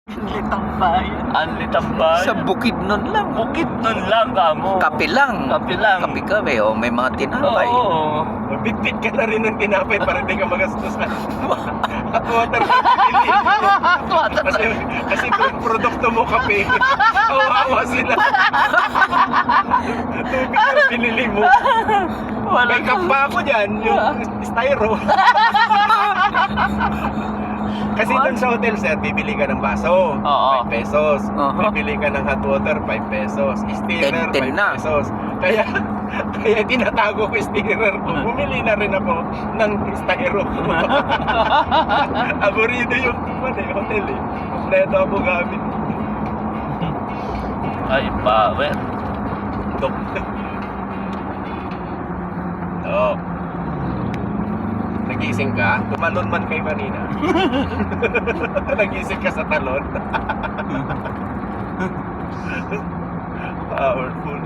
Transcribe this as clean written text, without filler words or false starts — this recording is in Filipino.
Anlit ang bayan. Anlit ang bayan. Sa bukid nun lang. Bukid nun lang kamo. Kape lang. Kape lang. Kape kami. O may mga tinapay. Oo. Bit-bit ka na rin ng tinapay para hindi ka magastos na. At water na pinili. Kasi produkto mo kape. Kawawa sila. Tubig na pinili mo. May cup pa ako dyan. Yung styro. Kasi dun sa hotel, sir, bibili ka ng baso, Oo. 5 pesos. Uh-huh. Bibili ka ng hot water, 5 pesos. Steamer, 5 10 na. pesos. Kaya tinatago ko yung steamer ko. Bumili na rin ako ng styro. Aburido yung hotel eh. Kompleto ako gamit. Ay, power. Dok. Oh. Nagising ka? Tumalon man kayo kanina. Nagising ka sa talon. Powerful.